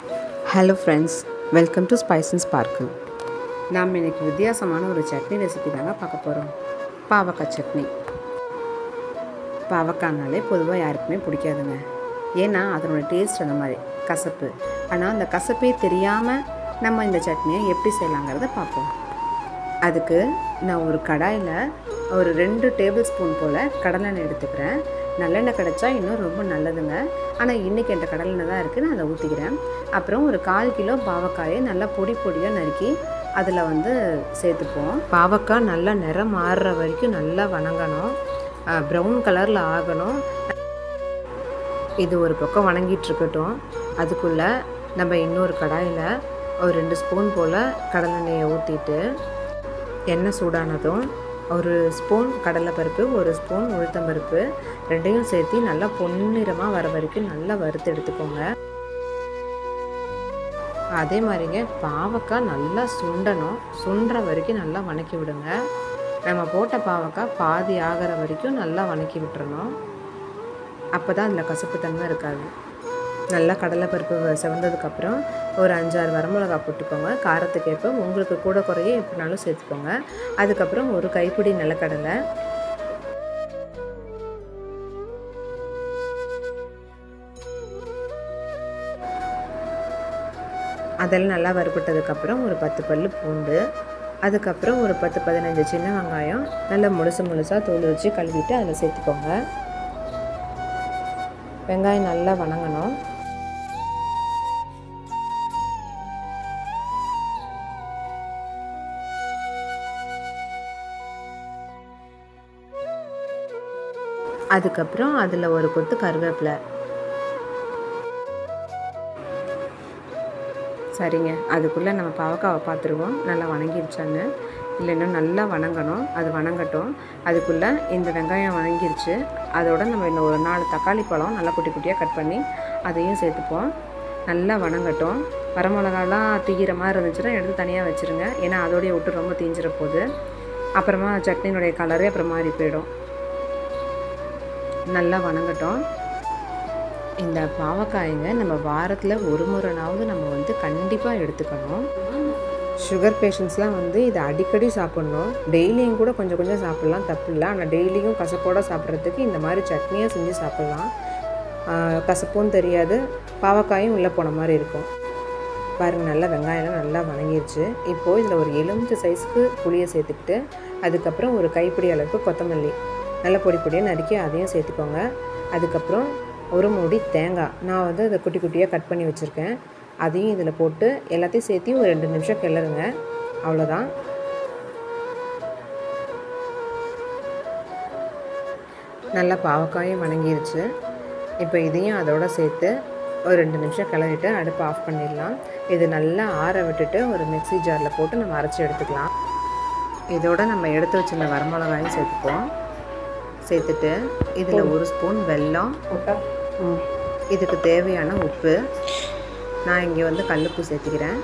Hello friends, welcome to spice and sparkle. நாம் இன்றைக்கி வித்தியாசமான ஒரு சட்னி ரெசிபி தாங்க பார்க்க போகிறோம். பாவக்காய் சட்னி. பாவக்காய்னாலே பொதுவாக யாருக்குமே பிடிக்காதுங்க. ஏன்னா அதனோட டேஸ்ட் அந்த மாதிரி கசப்பு. ஆனால் அந்த கசப்பே தெரியாமல் நம்ம இந்த சட்னியை எப்படி செய்யலாங்கிறத பார்ப்போம். அதுக்கு நான் ஒரு கடாயில் ஒரு 2 டேபிள் ஸ்பூன் போல் கடலெண்ணெய் எடுத்துக்கிறேன். நல்லெண்ணெய் கிடச்சா இன்னும் ரொம்ப நல்லதுங்க. ஆனால் இன்றைக்கி என்கிட்ட கடலெண்ணெய் தான் இருக்குது, நான் அதை ஊற்றிக்கிறேன். அப்புறம் ஒரு 1/4 கிலோ பாவக்காயை நல்லா பொடியாக நறுக்கி அதில் சேர்த்துப்போம். பாவக்காய் நல்லா நிறம் மாறுற வரைக்கும் நல்லா வணங்கணும், ப்ரௌன் கலரில் ஆகணும். இது ஒரு பக்கம் வணங்கிட்டுருக்கட்டும். அதுக்குள்ளே நம்ம இன்னொரு கடாயில் ஒரு 2 ஸ்பூன் போல் கடலெண்ணெயை ஊற்றிட்டு எண்ணெய் சூடானதும் ஒரு ஸ்பூன் கடலைப்பருப்பு, ஒரு ஸ்பூன் உளுத்தம்பருப்பு ரெண்டையும் சேர்த்து நல்லா பொன்னிறமாக வர வரைக்கும் நல்லா வறுத்து எடுத்துக்கோங்க. அதே மாதிரிங்க பாவக்காய் நல்லா சுண்டணும், சுண்டுற வரைக்கும் நல்லா வணக்கி விடுங்க. நம்ம போட்ட பாவக்காய் பாதி ஆகிற வரைக்கும் நல்லா வணக்கி விட்டுறணும். அப்போ தான் அதில் கசப்பு தன்மை இருக்காது. நல்லா கடலைப்பருப்பு செவந்ததுக்கப்புறம் ஒரு 5-6 வரமிளகா போட்டுக்கோங்க. காரத்துக்கு ஏற்ப உங்களுக்கு கூட குறைய எப்படினாலும் சேர்த்துக்கோங்க. அதுக்கப்புறம் ஒரு கைப்பிடி நிலக்கடலை, அதெல்லாம் நல்லா வறுபட்டதுக்கப்புறம் ஒரு 10 பல் பூண்டு, அதுக்கப்புறம் ஒரு 10-15 சின்ன வெங்காயம் நல்லா முழுசாக தோல் வச்சு கழுவிட்டு அதில் சேர்த்துக்கோங்க. வெங்காயம் நல்லா வணங்கணும். அதுக்கப்புறம் அதில் ஒரு கொத்து கருவேப்பிலை. சரிங்க, அதுக்குள்ளே நம்ம பாவக்காவை பார்த்துருவோம் நல்லா வணங்கிருச்சான்னு. இல்லைன்னா நல்லா வணங்கணும், அது வணங்கட்டும். அதுக்குள்ளே இந்த வெங்காயம் வணங்கிருச்சு. அதோட நம்ம இன்னும் ஒரு 4 தக்காளி பழம் நல்லா குட்டி குட்டியாக கட் பண்ணி அதையும் சேர்த்துப்போம். நல்லா வணங்கட்டும். வரமிளகாலாம் தீகிற மாதிரி இருந்துச்சுன்னா எடுத்து தனியாக வச்சுருங்க. ஏன்னா அதோடைய விட்டு ரொம்ப தீஞ்சிட போகுது. அப்புறமா சட்னியினுடைய கலரே அப்புறம் மாறி போயிடும். நல்லா வணங்கட்டும். இந்த பாவக்காய்ங்க நம்ம வாரத்தில் ஒரு முறைனாவது நம்ம கண்டிப்பாக எடுத்துக்கணும். சுகர் பேஷண்ட்ஸ்லாம் இதை அடிக்கடி சாப்பிட்ணும். டெய்லியும் கூட கொஞ்சம் கொஞ்சம் சாப்பிட்லாம், தப்பு இல்லை. ஆனால் டெய்லியும் கசப்போடு சாப்பிட்றதுக்கு இந்த மாதிரி சட்னியாக செஞ்சு சாப்பிட்லாம். கசப்பும் தெரியாது, பாவக்காயும் உள்ளே போன மாதிரி இருக்கும். பாருங்கள், நல்லா வெங்காயம்லாம் நல்லா வணங்கிடுச்சு. இப்போது இதில் ஒரு எலுமிச்சை சைஸுக்கு புளியை சேர்த்துக்கிட்டு அதுக்கப்புறம் ஒரு கைப்பிடி அளவுக்கு கொத்தமல்லி நல்லா பொடியாக நறுக்கி அதையும் சேர்த்துக்கோங்க. அதுக்கப்புறம் ஒரு மூடி தேங்காய் நான் அதை குட்டி குட்டியாக கட் பண்ணி வச்சுருக்கேன், அதையும் இதில் போட்டு எல்லாத்தையும் சேர்த்து ஒரு 2 நிமிஷம் கிளறுங்க. அவ்வளோதான். நல்லா பாவக்காயும் வணங்கிருச்சு. இப்போ இதையும் அதோடு சேர்த்து ஒரு 2 நிமிஷம் கிளறிட்டு அடுப்பை ஆஃப் பண்ணிடலாம். இது நல்லா ஆற விட்டுட்டு ஒரு மிக்ஸி ஜாரில் போட்டு நம்ம அரைச்சி எடுத்துக்கலாம். இதோட நம்ம எடுத்து வச்சிருந்த வரமிளகாயும் சேர்த்துப்போம். சேர்த்துட்டு இதில் 1 ஸ்பூன் வெல்லம், இதுக்கு தேவையான உப்பு, நான் இங்கே கல்லுப்பு சேர்த்துக்கிறேன்.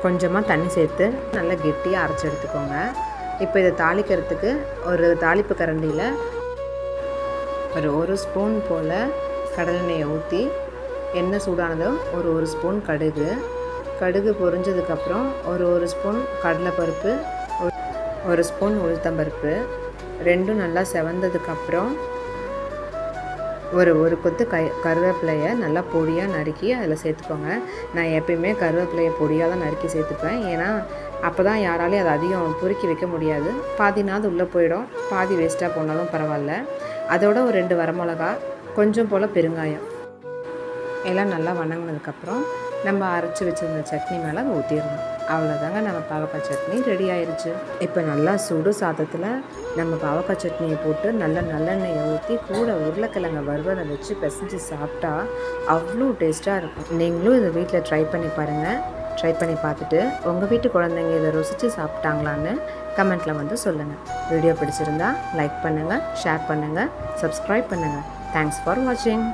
கொஞ்சமாக தண்ணி சேர்த்து நல்லா கெட்டியாக அரைச்சி எடுத்துக்கோங்க. இப்போ இதை தாளிக்கிறதுக்கு ஒரு தாளிப்பு கரண்டியில் ஒரு 1 ஸ்பூன் போல் கடலெண்ணெயை ஊற்றி எண்ணெய் சூடானதும் ஒரு ஸ்பூன் கடுகு பொரிஞ்சதுக்கப்புறம் ஒரு ஸ்பூன் கடலைப்பருப்பு, 1 ஸ்பூன் உளுத்தம்பருப்பு ரெண்டும் நல்லா செவந்ததுக்கப்புறம் ஒரு கொத்து கருவேப்பிலையை நல்லா பொடியாக நறுக்கி அதில் சேர்த்துக்கோங்க. நான் எப்பயுமே கருவேப்பிலையை பொடியாக தான் நறுக்கி சேர்த்துப்பேன். ஏன்னா அப்போ தான் யாராலையும் அதை அதிகம் பொறுக்கி வைக்க முடியாது. பாதினாவது உள்ளே போயிடும், பாதி வேஸ்ட்டாக போனாலும் பரவாயில்ல. அதோட ஒரு 2 வரமிளகா, கொஞ்சம் போல் பெருங்காயம் எல்லாம் நல்லா வணங்கினதுக்கப்புறம் நம்ம அரைச்சி வச்சுருந்த சட்னி மேலே அதை ஊற்றிடணும். அவ்வளோதாங்க, நம்ம பாவக்காய் சட்னி ரெடி ஆயிடுச்சு. இப்போ நல்லா சுடு சாதத்தில் நம்ம பாவக்காய் சட்னியை போட்டு நல்லெண்ணெயை ஊற்றி கூட உருளைக்கிழங்கை வறுவலை வச்சு பிசைஞ்சு சாப்பிட்டா அவ்வளோ டேஸ்ட்டாக இருக்கும். நீங்களும் இதை வீட்டில் ட்ரை பண்ணி பாருங்கள். ட்ரை பண்ணி பார்த்துட்டு உங்கள் வீட்டு குழந்தைங்க இதை ருசித்து சாப்பிட்டாங்களான்னு கமெண்ட்டில் சொல்லுங்கள். வீடியோ பிடிச்சிருந்தா லைக் பண்ணுங்கள், ஷேர் பண்ணுங்கள், சப்ஸ்கிரைப் பண்ணுங்கள். தேங்க்ஸ் ஃபார் வாட்சிங்.